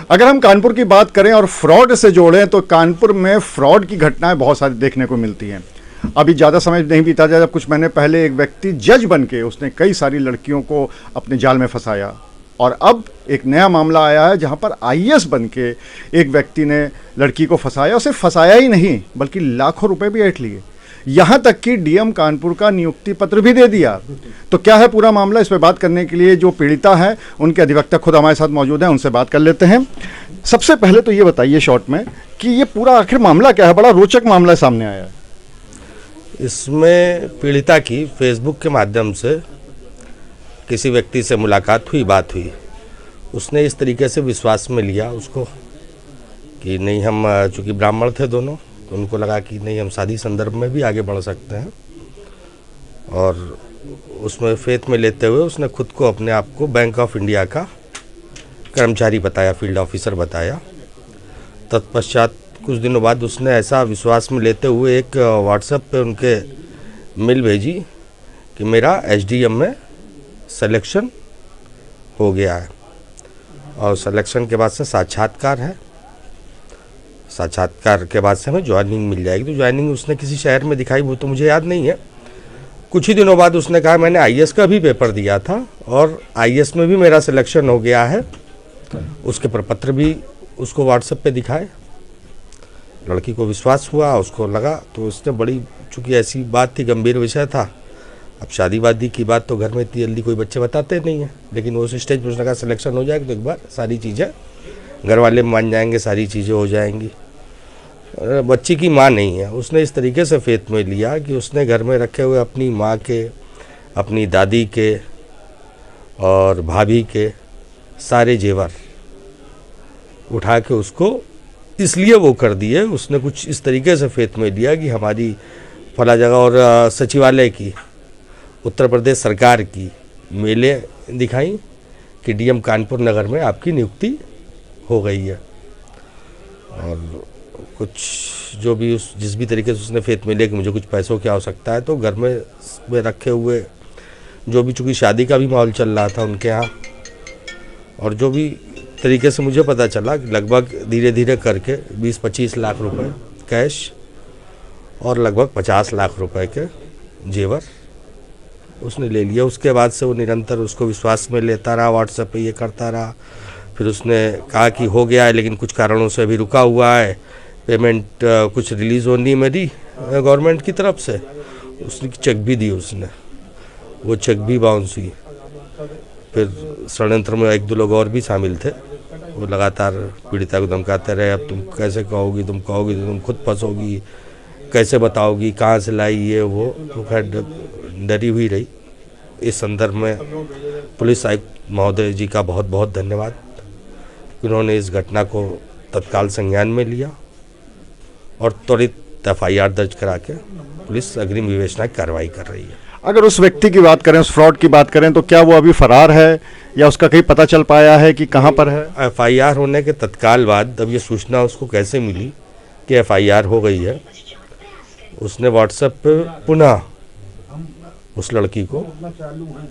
अगर हम कानपुर की बात करें और फ्रॉड से जोड़ें तो कानपुर में फ्रॉड की घटनाएं बहुत सारी देखने को मिलती हैं। अभी ज़्यादा समय नहीं बीता जाए, जब कुछ महीने पहले एक व्यक्ति जज बन के उसने कई सारी लड़कियों को अपने जाल में फंसाया, और अब एक नया मामला आया है जहां पर आईएएस बन के एक व्यक्ति ने लड़की को फंसाया। उसे फंसाया ही नहीं बल्कि लाखों रुपए भी ऐंठ लिए, यहां तक कि डीएम कानपुर का नियुक्ति पत्र भी दे दिया। तो क्या है पूरा मामला, इस पर बात करने के लिए जो पीड़िता है उनके अधिवक्ता खुद हमारे साथ मौजूद हैं, उनसे बात कर लेते हैं। सबसे पहले तो ये बताइए शॉर्ट में कि ये पूरा आखिर मामला क्या है। बड़ा रोचक मामला सामने आया है। इसमें पीड़िता की फेसबुक के माध्यम से किसी व्यक्ति से मुलाकात हुई, बात हुई। उसने इस तरीके से विश्वास में लिया उसको कि नहीं, हम चूँकि ब्राह्मण थे दोनों, तो उनको लगा कि नहीं, हम शादी संदर्भ में भी आगे बढ़ सकते हैं। और उसमें फेथ में लेते हुए उसने खुद को, अपने आप को बैंक ऑफ इंडिया का कर्मचारी बताया, फील्ड ऑफिसर बताया। तत्पश्चात कुछ दिनों बाद उसने ऐसा विश्वास में लेते हुए एक व्हाट्सएप पे उनके मेल भेजी कि मेरा एसडीएम में सिलेक्शन हो गया है, और सिलेक्शन के बाद से साक्षात्कार है, साक्षात्कार के बाद से हमें ज्वाइनिंग मिल जाएगी। तो ज्वाइनिंग उसने किसी शहर में दिखाई, वो तो मुझे याद नहीं है। कुछ ही दिनों बाद उसने कहा मैंने आईएएस का भी पेपर दिया था और आईएएस में भी मेरा सिलेक्शन हो गया है। उसके प्रपत्र भी उसको व्हाट्सएप पे दिखाए। लड़की को विश्वास हुआ, उसको लगा, तो उसने बड़ी, चूँकि ऐसी बात थी, गंभीर विषय था। अब शादी वादी की बात तो घर में इतनी जल्दी कोई बच्चे बताते नहीं हैं, लेकिन उस स्टेज पर उसने कहा सिलेक्शन हो जाएगा तो एक बार सारी चीज़ें घर वाले मान जाएंगे, सारी चीज़ें हो जाएंगी। बच्ची की माँ नहीं है, उसने इस तरीके से फेथ में लिया कि उसने घर में रखे हुए अपनी माँ के, अपनी दादी के और भाभी के सारे जेवर उठा के उसको इसलिए वो कर दिए। उसने कुछ इस तरीके से फेथ में लिया कि हमारी फला जगह, और सचिवालय की, उत्तर प्रदेश सरकार की मेले दिखाई कि डीएम कानपुर नगर में आपकी नियुक्ति हो गई है। और कुछ जो भी जिस भी तरीके से उसने फेथ में लिया कि मुझे कुछ पैसों की आवश्यकता है, तो घर में रखे हुए जो भी, चूँकि शादी का भी माहौल चल रहा था उनके यहाँ, और जो भी तरीके से मुझे पता चला कि लगभग धीरे धीरे करके 20-25 लाख रुपए कैश और लगभग 50 लाख रुपए के जेवर उसने ले लिया। उसके बाद से वो निरंतर उसको विश्वास में लेता रहा, व्हाट्सएप पे ये करता रहा। फिर उसने कहा कि हो गया है, लेकिन कुछ कारणों से अभी रुका हुआ है, पेमेंट कुछ रिलीज़ होनी मेरी गवर्नमेंट की तरफ से। उसने चेक भी दी, उसने वो चेक भी बाउंस हुई। फिर षड्यंत्र में 1-2 लोग और भी शामिल थे। वो लगातार पीड़िता को धमकाते रहे, अब तुम कैसे कहोगी, तुम कहोगी तो तुम खुद फंसोगी, कैसे बताओगी, कहाँ से लाई, ये वो। तो खैर डरी हुई रही। इस संदर्भ में पुलिस आयुक्त महोदय जी का बहुत बहुत धन्यवाद। उन्होंने इस घटना को तत्काल संज्ञान में लिया और त्वरित एफआईआर दर्ज करा के पुलिस अग्रिम विवेचना की कार्रवाई कर रही है। अगर उस व्यक्ति की बात करें, उस फ्रॉड की बात करें, तो क्या वो अभी फरार है या उसका कहीं पता चल पाया है कि कहाँ पर है? एफआईआर होने के तत्काल बाद अब ये सूचना उसको कैसे मिली कि एफआईआर हो गई है, उसने व्हाट्सएप पे पुनः उस लड़की को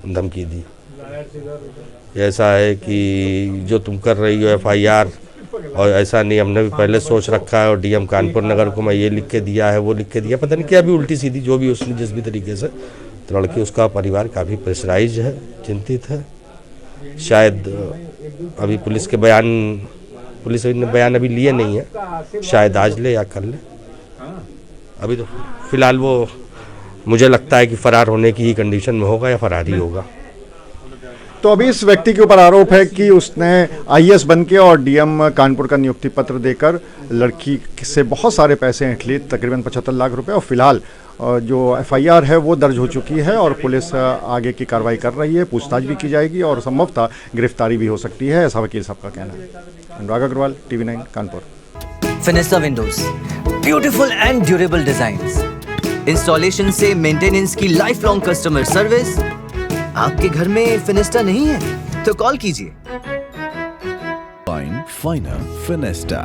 धमकी दी। ऐसा है कि जो तुम कर रही हो एफआईआर, और ऐसा नहीं, हमने भी पहले सोच रखा है और डीएम कानपुर नगर को मैं ये लिख के दिया है, वो लिख के दिया, पता नहीं क्या भी उल्टी सीधी जो भी उसने जिस भी तरीके से। तो लड़की, उसका परिवार काफ़ी प्रेशराइज है, चिंतित है। शायद अभी पुलिस ने बयान अभी लिए नहीं है, शायद आज ले या कल ले। अभी तो फिलहाल वो, मुझे लगता है कि फरार होने की ही कंडीशन में होगा या फरार ही होगा। तो अभी इस व्यक्ति के ऊपर आरोप है कि उसने आईएएस बन के और डीएम कानपुर का नियुक्ति पत्र देकर लड़की से बहुत सारे पैसे ऐंठ लिए, तकरीबन 75 लाख रुपए। और फिलहाल जो एफआईआर है वो दर्ज हो चुकी है और पुलिस आगे की कार्रवाई कर रही है, पूछताछ भी की जाएगी और संभवतः गिरफ्तारी भी हो सकती है, ऐसा वकील साहब का कहना है। Anurag Agarwal, TV9 Kanpur. Finesta windows, beautiful and durable designs, installation से मेंटेनेंस की लाइफ लॉन्ग कस्टमर सर्विस। आपके घर में फिनिस्टा नहीं है तो कॉल कीजिए। फाइनर फिनिस्टा।